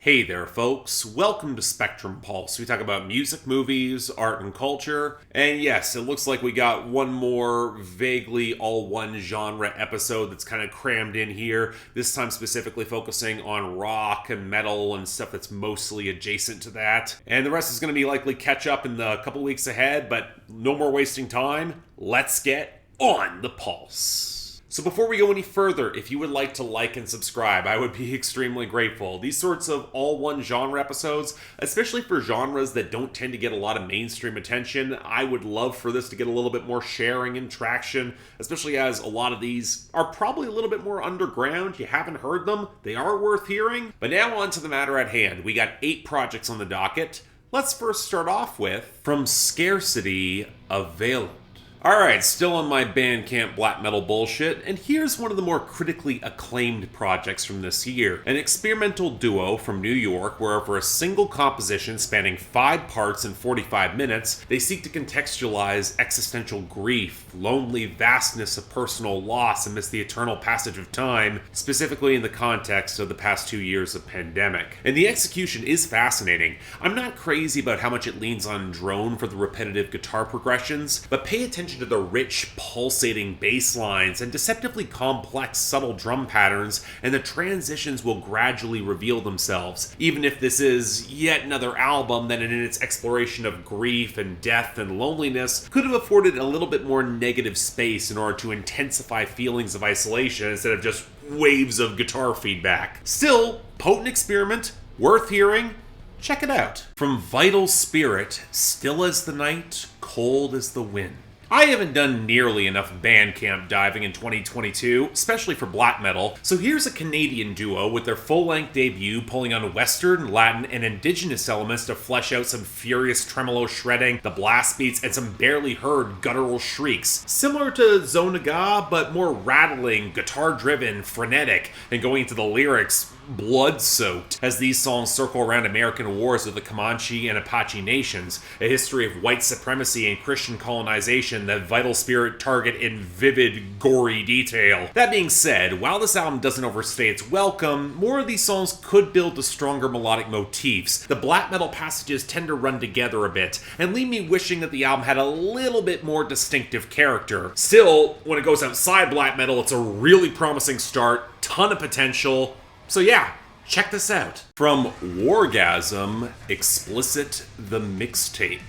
Hey there, folks. Welcome to Spectrum Pulse. We talk about music, movies, art, and culture. And yes, it looks like we got one more vaguely all one genre episode that's kind of crammed in here. This time specifically focusing on rock and metal and stuff that's mostly adjacent to that. And the rest is going to be likely catch up in the couple weeks ahead, but no more wasting time. Let's get on the pulse. So before we go any further, if you would like to like and subscribe, I would be extremely grateful. These sorts of all-one genre episodes, especially for genres that don't tend to get a lot of mainstream attention, I would love for this to get a little bit more sharing and traction, especially as a lot of these are probably a little bit more underground. You haven't heard them. They are worth hearing. But now on to the matter at hand. We got 8 projects on the docket. Let's first start off with, from Scarcity, Aveilut. Alright, still on my Bandcamp black metal bullshit, and here's one of the more critically acclaimed projects from this year. An experimental duo from New York where for a single composition spanning 5 parts in 45 minutes, they seek to contextualize existential grief, lonely vastness of personal loss amidst the eternal passage of time, specifically in the context of the past 2 years of pandemic. And the execution is fascinating. I'm not crazy about how much it leans on drone for the repetitive guitar progressions, but pay attention to the rich, pulsating bass lines and deceptively complex, subtle drum patterns, and the transitions will gradually reveal themselves, even if this is yet another album that in its exploration of grief and death and loneliness could have afforded a little bit more negative space in order to intensify feelings of isolation instead of just waves of guitar feedback. Still, potent experiment, worth hearing. Check it out. From Vital Spirit, Still as the Night, Cold as the Wind. I haven't done nearly enough Bandcamp diving in 2022, especially for black metal, so here's a Canadian duo with their full-length debut pulling on Western, Latin, and indigenous elements to flesh out some furious tremolo shredding, the blast beats, and some barely heard guttural shrieks. Similar to Zonaga, but more rattling, guitar-driven, frenetic, and going into the lyrics, blood-soaked, as these songs circle around American wars with the Comanche and Apache nations, a history of white supremacy and Christian colonization that Vital Spirit target in vivid, gory detail. That being said, while this album doesn't overstay its welcome, more of these songs could build to stronger melodic motifs. The black metal passages tend to run together a bit, and leave me wishing that the album had a little bit more distinctive character. Still, when it goes outside black metal, it's a really promising start, ton of potential. So yeah, check this out. From Wargasm, EXPLICIT the Mixtape.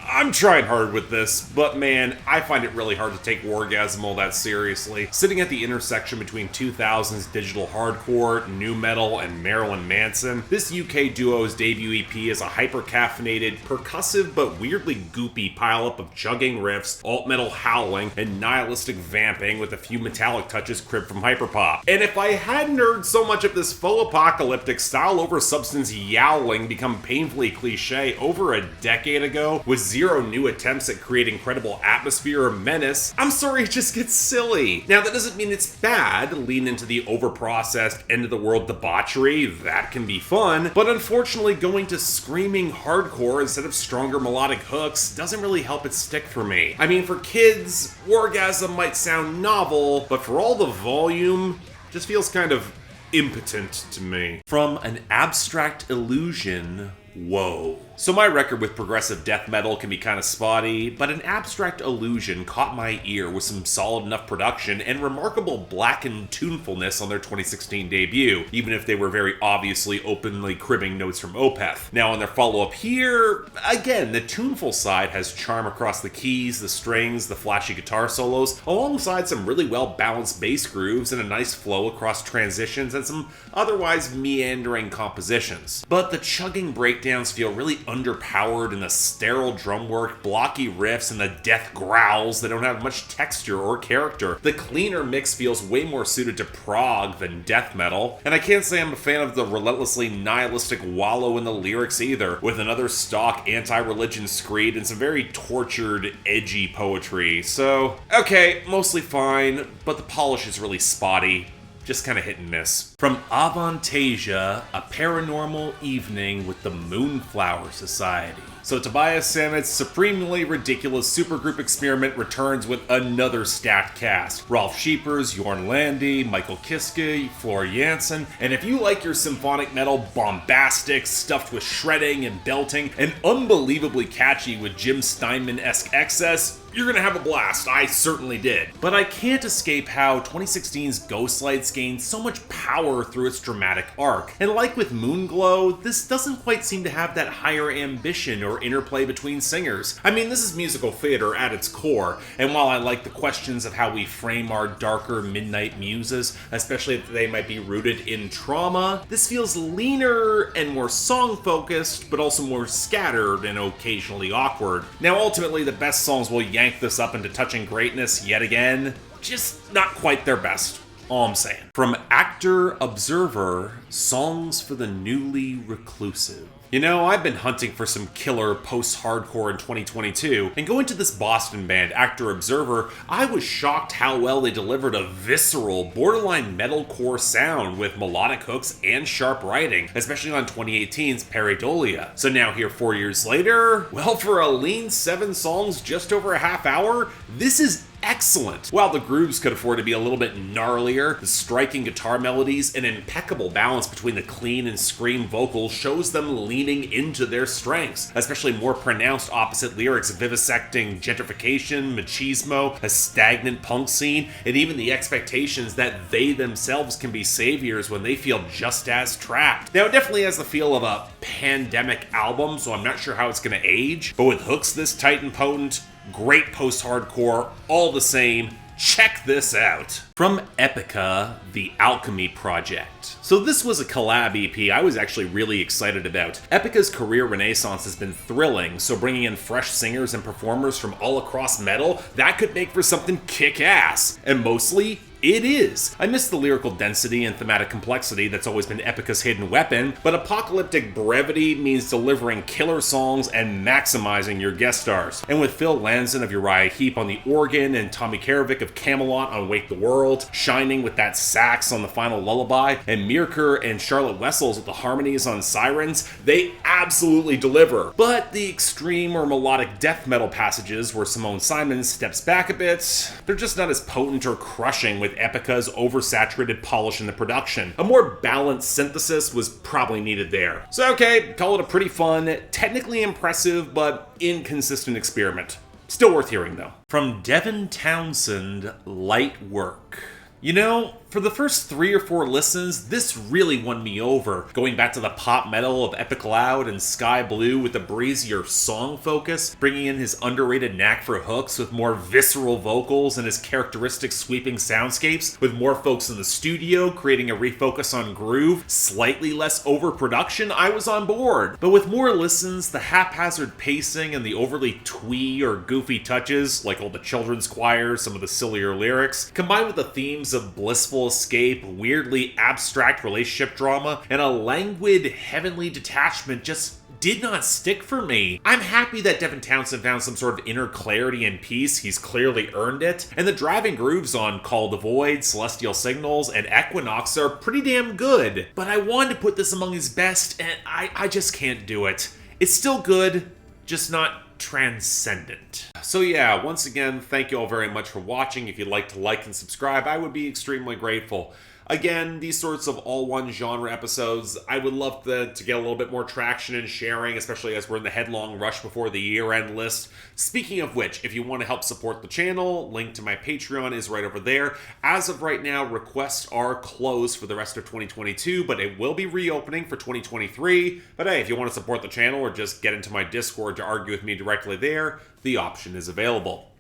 I'm trying hard with this, but man, I find it really hard to take Wargasm all that seriously. Sitting at the intersection between 2000s digital hardcore, nu metal, and Marilyn Manson, this UK duo's debut EP is a hyper-caffeinated, percussive but weirdly goopy pileup of chugging riffs, alt-metal howling, and nihilistic vamping with a few metallic touches cribbed from hyperpop. And if I hadn't heard so much of this faux apocalyptic style over substance yowling become painfully cliche over a decade ago, with zero new attempts at creating credible atmosphere or menace, I'm sorry, it just gets silly. Now, that doesn't mean it's bad. Lean into the overprocessed, end-of-the-world debauchery. That can be fun. But unfortunately, going to screaming hardcore instead of stronger melodic hooks doesn't really help it stick for me. I mean, for kids, Wargasm might sound novel, but for all the volume, just feels kind of impotent to me. From An Abstract Illusion, Whoa. So my record with progressive death metal can be kind of spotty, but An Abstract Illusion caught my ear with some solid enough production and remarkable blackened tunefulness on their 2016 debut, even if they were very obviously openly cribbing notes from Opeth. Now on their follow-up here, again, the tuneful side has charm across the keys, the strings, the flashy guitar solos, alongside some really well-balanced bass grooves and a nice flow across transitions and some otherwise meandering compositions. But the chugging breakdowns feel really underpowered in the sterile drum work, blocky riffs, and the death growls that don't have much texture or character. The cleaner mix feels way more suited to prog than death metal, and I can't say I'm a fan of the relentlessly nihilistic wallow in the lyrics either, with another stock anti-religion screed and some very tortured, edgy poetry. So, okay, mostly fine, but the polish is really spotty. Just kind of hit and miss. From Avantasia, A Paranormal Evening with the Moonflower Society. So Tobias Sammet's supremely ridiculous supergroup experiment returns with another stacked cast. Rolf Scheepers, Jorn Lande, Michael Kiske, Floor Jansen, and if you like your symphonic metal bombastic, stuffed with shredding and belting, and unbelievably catchy with Jim Steinman-esque excess, you're gonna have a blast. I certainly did. But I can't escape how 2016's Ghostlights gained so much power through its dramatic arc. And like with Moonglow, this doesn't quite seem to have that higher ambition or interplay between singers. I mean, this is musical theater at its core, and while I like the questions of how we frame our darker midnight muses, especially if they might be rooted in trauma, this feels leaner and more song-focused, but also more scattered and occasionally awkward. Now, ultimately, the best songs will yank this up into touching greatness yet again. Just not quite their best. All I'm saying. From Actor Observer, Songs for the Newly Reclusive. You know, I've been hunting for some killer post-hardcore in 2022, and going to this Boston band, Actor Observer, I was shocked how well they delivered a visceral, borderline metalcore sound with melodic hooks and sharp writing, especially on 2018's Pareidolia. So now here 4 years later, well, for a lean 7 songs, just over a half hour, this is excellent. While the grooves could afford to be a little bit gnarlier, the striking guitar melodies and impeccable balance between the clean and scream vocals shows them leaning into their strengths, especially more pronounced opposite lyrics vivisecting gentrification, machismo, a stagnant punk scene, and even the expectations that they themselves can be saviors when they feel just as trapped. Now, it definitely has the feel of a pandemic album, so I'm not sure how it's going to age, but with hooks this tight and potent, great post-hardcore, all the same. Check this out. From Epica, the Alchemy Project. So this was a collab EP I was actually really excited about. Epica's career renaissance has been thrilling, so bringing in fresh singers and performers from all across metal, that could make for something kick-ass. And mostly, it is. I miss the lyrical density and thematic complexity that's always been Epica's hidden weapon, but apocalyptic brevity means delivering killer songs and maximizing your guest stars. And with Phil Lanzon of Uriah Heep on the organ and Tommy Karavik of Camelot on Wake the World, shining with that sax on the final lullaby, and Mirker and Charlotte Wessels with the harmonies on Sirens, they absolutely deliver. But the extreme or melodic death metal passages where Simone Simons steps back a bit, they're just not as potent or crushing with Epica's oversaturated polish in the production. A more balanced synthesis was probably needed there. So okay, call it a pretty fun, technically impressive, but inconsistent experiment. Still worth hearing though. From Devin Townsend, Light Work. You know, for the first 3 or 4 listens, this really won me over. Going back to the pop metal of Epic Loud and Sky Blue with a breezier song focus, bringing in his underrated knack for hooks with more visceral vocals and his characteristic sweeping soundscapes, with more folks in the studio creating a refocus on groove, slightly less overproduction, I was on board. But with more listens, the haphazard pacing and the overly twee or goofy touches, like all the children's choirs, some of the sillier lyrics, combined with the themes of blissful escape, weirdly abstract relationship drama, and a languid, heavenly detachment just did not stick for me. I'm happy that Devin Townsend found some sort of inner clarity and peace. He's clearly earned it. And the driving grooves on Call the Void, Celestial Signals, and Equinox are pretty damn good. But I wanted to put this among his best, and I just can't do it. It's still good, just not transcendent. So yeah, once again, thank you all very much for watching. If you'd like to like and subscribe, I would be extremely grateful. Again, these sorts of all one genre episodes, I would love to get a little bit more traction and sharing, especially as we're in the headlong rush before the year-end list. Speaking of which, if you want to help support the channel, link to my Patreon is right over there. As of right now, requests are closed for the rest of 2022, but it will be reopening for 2023. But hey, if you want to support the channel or just get into my Discord to argue with me directly there, the option is available.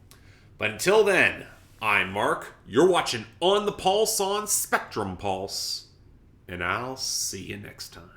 But until then, I'm Mark, you're watching On the Pulse on Spectrum Pulse, and I'll see you next time.